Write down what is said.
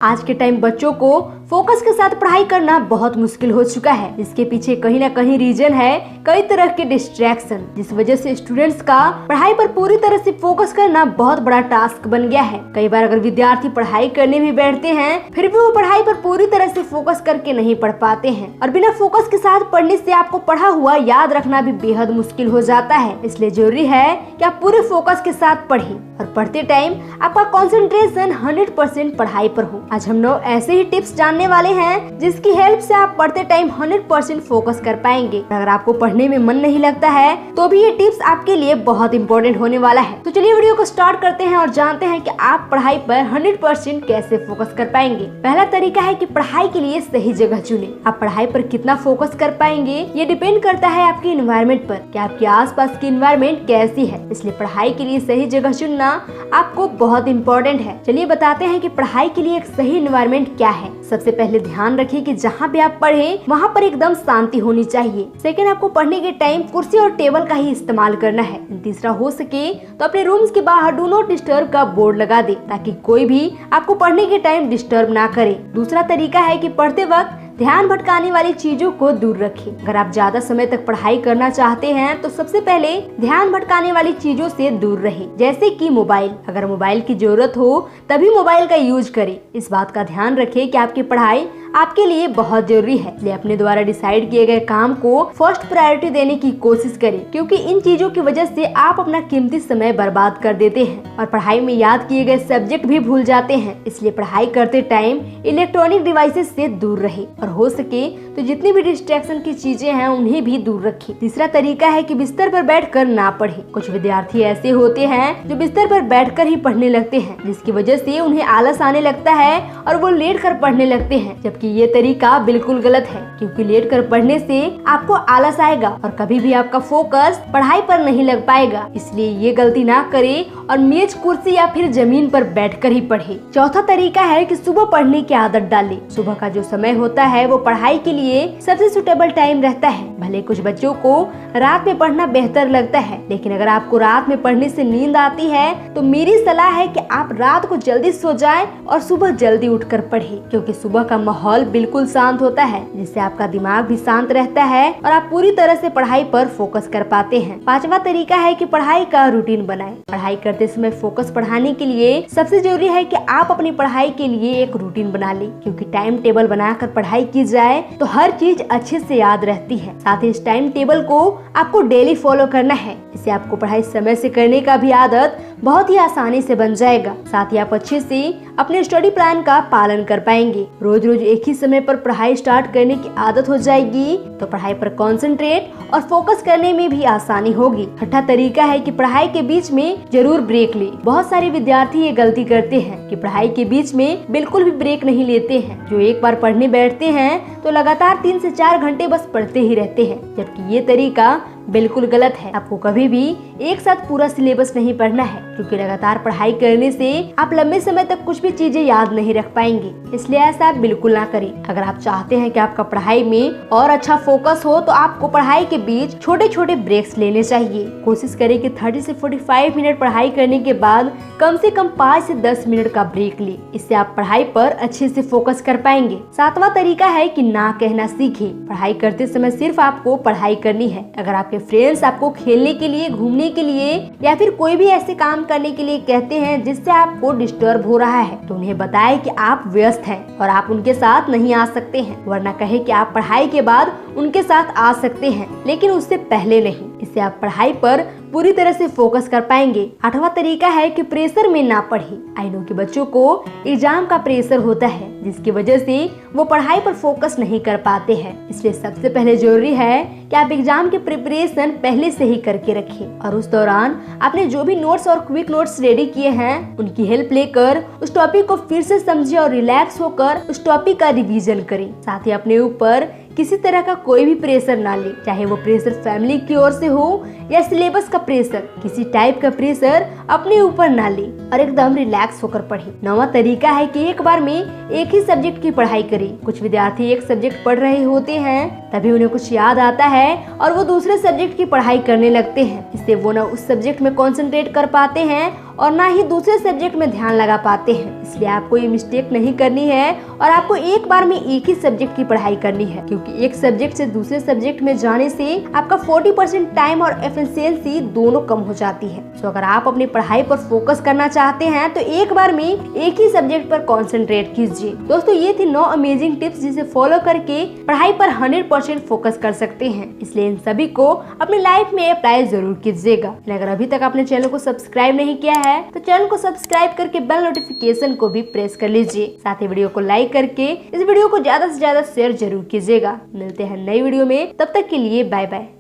आज के टाइम बच्चों को फोकस के साथ पढ़ाई करना बहुत मुश्किल हो चुका है। इसके पीछे कहीं ना कहीं रीजन है कई तरह के डिस्ट्रैक्शन, जिस वजह से स्टूडेंट्स का पढ़ाई पर पूरी तरह से फोकस करना बहुत बड़ा टास्क बन गया है। कई बार अगर विद्यार्थी पढ़ाई करने भी बैठते हैं फिर भी वो पढ़ाई पर पूरी तरह से फोकस करके नहीं पढ़ पाते हैं, और बिना फोकस के साथ पढ़ने से आपको पढ़ा हुआ याद रखना भी बेहद मुश्किल हो जाता है। इसलिए जरूरी है कि आप पूरे फोकस के साथ पढ़ें और पढ़ते टाइम आपका कंसंट्रेशन 100% पढ़ाई पर हो। आज हम लोग ऐसे ही टिप्स जानने वाले हैं जिसकी हेल्प से आप पढ़ते टाइम 100% फोकस कर पाएंगे। अगर आपको पढ़ने में मन नहीं लगता है तो भी ये टिप्स आपके लिए बहुत इंपॉर्टेंट होने वाला है। तो चलिए वीडियो को स्टार्ट करते हैं और जानते हैं कि आप पढ़ाई पर 100% कैसे फोकस कर पाएंगे। पहला तरीका है कि पढ़ाई के लिए सही जगह चुने। आप पढ़ाई पर कितना फोकस कर पाएंगे ये डिपेंड करता है आपके एनवायरमेंट पर कि आपके आसपास की एनवायरमेंट कैसी है। इसलिए पढ़ाई के लिए सही जगह चुनना आपको बहुत इम्पोर्टेंट है। चलिए बताते हैं कि पढ़ाई के लिए एक सही एनवायरमेंट क्या है। सबसे पहले ध्यान रखिए कि जहाँ भी आप पढ़ें वहाँ पर एकदम शांति होनी चाहिए। सेकंड, आपको पढ़ने के टाइम कुर्सी और टेबल का ही इस्तेमाल करना है। तीसरा, हो सके तो अपने रूम्स के बाहर डू नॉट डिस्टर्ब का बोर्ड लगा दे ताकि कोई भी आपको पढ़ने के टाइम डिस्टर्ब ना करे। दूसरा तरीका है कि पढ़ते वक्त ध्यान भटकाने वाली चीजों को दूर रखें। अगर आप ज्यादा समय तक पढ़ाई करना चाहते हैं तो सबसे पहले ध्यान भटकाने वाली चीजों से दूर रहें, जैसे कि मोबाइल। अगर मोबाइल की जरूरत हो तभी मोबाइल का यूज करें। इस बात का ध्यान रखें कि आपकी पढ़ाई आपके लिए बहुत जरूरी है, इसलिए अपने द्वारा डिसाइड किए गए काम को फर्स्ट प्रायोरिटी देने की कोशिश करें, क्योंकि इन चीजों की वजह से आप अपना कीमती समय बर्बाद कर देते हैं और पढ़ाई में याद किए गए सब्जेक्ट भी भूल जाते हैं। इसलिए पढ़ाई करते टाइम इलेक्ट्रॉनिक डिवाइसेस से दूर रहे और हो सके तो जितनी भी डिस्ट्रैक्शन की चीजें हैं उन्हें भी दूर रखें। तीसरा तरीका है कि बिस्तर पर बैठकर ना पढ़ें। कुछ विद्यार्थी ऐसे होते हैं जो बिस्तर पर बैठकर ही पढ़ने लगते हैं, जिसकी वजह से उन्हें आलस आने लगता है और वो लेट कर पढ़ने लगते हैं, जबकि ये तरीका बिल्कुल गलत है, क्योंकि लेट कर पढ़ने से आपको आलस आएगा और कभी भी आपका फोकस पढ़ाई पर नहीं लग पाएगा। इसलिए ये गलती ना करें और मेज, कुर्सी या फिर जमीन पर बैठकर ही पढ़े। चौथा तरीका है कि सुबह पढ़ने की आदत डालें। सुबह का जो समय होता है वो पढ़ाई के लिए सबसे सुटेबल टाइम रहता है। भले कुछ बच्चों को रात में पढ़ना बेहतर लगता है, लेकिन अगर आपको रात में पढ़ने से नींद आती है तो मेरी सलाह है कि आप रात को जल्दी सो जाएं और सुबह जल्दी उठकर पढ़ें, क्योंकि सुबह का माहौल बिल्कुल शांत होता है, जिससे आपका दिमाग भी शांत रहता है और आप पूरी तरह से पढ़ाई पर फोकस कर पाते हैं। पांचवा तरीका है कि पढ़ाई का रूटीन बनाएं। पढ़ाई करते समय फोकस बढ़ाने के लिए सबसे जरूरी है कि आप अपनी पढ़ाई के लिए एक रूटीन बना लें, क्योंकि टाइम टेबल बनाकर पढ़ाई की जाए तो हर चीज अच्छे से याद रहती है। साथ ही इस टाइम टेबल को आपको डेली फॉलो करना है। इससे आपको पढ़ाई समय से करने का भी आदत बहुत ही आसानी से बन जाएगा। साथ ही आप अच्छे से अपने स्टडी प्लान का पालन कर पाएंगे। रोज रोज एक ही समय पर पढ़ाई स्टार्ट करने की आदत हो जाएगी तो पढ़ाई पर कंसंट्रेट और फोकस करने में भी आसानी होगी। छठा तरीका है कि पढ़ाई के बीच में जरूर ब्रेक ले। बहुत सारे विद्यार्थी ये गलती करते हैं कि पढ़ाई के बीच में बिल्कुल भी ब्रेक नहीं लेते हैं। जो एक बार पढ़ने बैठते हैं तो लगातार 3 से 4 घंटे बस पढ़ते ही रहते हैं, जबकि ये तरीका बिल्कुल गलत है। आपको कभी भी एक साथ पूरा सिलेबस नहीं पढ़ना है, क्योंकि लगातार पढ़ाई करने से आप लंबे समय तक कुछ भी चीजें याद नहीं रख पाएंगे। इसलिए ऐसा आप बिल्कुल ना करें। अगर आप चाहते हैं कि आपका पढ़ाई में और अच्छा फोकस हो तो आपको पढ़ाई के बीच छोटे छोटे ब्रेक्स लेने चाहिए। कोशिश करें कि 30 से 45 मिनट पढ़ाई करने के बाद कम से कम 5 से 10 मिनट का ब्रेक ले। इससे आप पढ़ाई पर अच्छे से फोकस कर पाएंगे। सातवां तरीका है कि ना कहना सीखें। पढ़ाई करते समय सिर्फ आपको पढ़ाई करनी है। अगर आपके फ्रेंड्स आपको खेलने के लिए, घूमने के लिए या फिर कोई भी ऐसे काम करने के लिए कहते हैं जिससे आपको डिस्टर्ब हो रहा है तो उन्हें बताएं कि आप व्यस्त हैं और आप उनके साथ नहीं आ सकते हैं, वरना कहे कि आप पढ़ाई के बाद उनके साथ आ सकते हैं लेकिन उससे पहले नहीं। इससे आप पढ़ाई पर पूरी तरह से फोकस कर पाएंगे। आठवां तरीका है कि प्रेशर में ना पढ़े। आई नो कि बच्चों को एग्जाम का प्रेशर होता है, जिसकी वजह से वो पढ़ाई पर फोकस नहीं कर पाते हैं। इसलिए सबसे पहले जरूरी है कि आप एग्जाम की प्रिपरेशन पहले से ही करके रखें और उस दौरान आपने जो भी नोट्स और क्विक नोट्स रेडी किए हैं उनकी हेल्प लेकर उस टॉपिक को फिर से समझे और रिलैक्स होकर उस टॉपिक का रिवीजन करें। साथ ही अपने ऊपर किसी तरह का कोई भी प्रेशर ना ले, चाहे वो प्रेशर फैमिली की ओर से हो या सिलेबस का प्रेशर। किसी टाइप का प्रेशर अपने ऊपर ना ले और एकदम रिलैक्स होकर पढ़े। नौवां तरीका है कि एक बार में एक ही सब्जेक्ट की पढ़ाई करें। कुछ विद्यार्थी एक सब्जेक्ट पढ़ रहे होते हैं तभी उन्हें कुछ याद आता है और वो दूसरे सब्जेक्ट की पढ़ाई करने लगते हैं। इससे वो ना उस सब्जेक्ट में कंसंट्रेट कर पाते हैं और ना ही दूसरे सब्जेक्ट में ध्यान लगा पाते हैं। इसलिए आपको ये मिस्टेक नहीं करनी है और आपको एक बार में एक ही सब्जेक्ट की पढ़ाई करनी है, क्योंकि एक सब्जेक्ट से दूसरे सब्जेक्ट में जाने से आपका 40% टाइम और एफिशिएंसी दोनों कम हो जाती है। तो अगर आप अपनी पढ़ाई पर फोकस करना चाहते हैं तो एक बार में एक ही सब्जेक्ट पर कंसंट्रेट कीजिए। दोस्तों, ये थी 9 अमेजिंग टिप्स जिसे फॉलो करके पढ़ाई पर 100% फोकस कर सकते हैं। इसलिए इन सभी को अपनी लाइफ में अप्लाई जरूर कीजिएगा। अगर अभी तक आपने चैनल को सब्सक्राइब नहीं किया है तो चैनल को सब्सक्राइब करके बेल नोटिफिकेशन को भी प्रेस कर लीजिए। साथ ही वीडियो को लाइक करके इस वीडियो को ज्यादा से ज्यादा शेयर जरूर कीजिएगा। मिलते हैं नई वीडियो में, तब तक के लिए बाय बाय।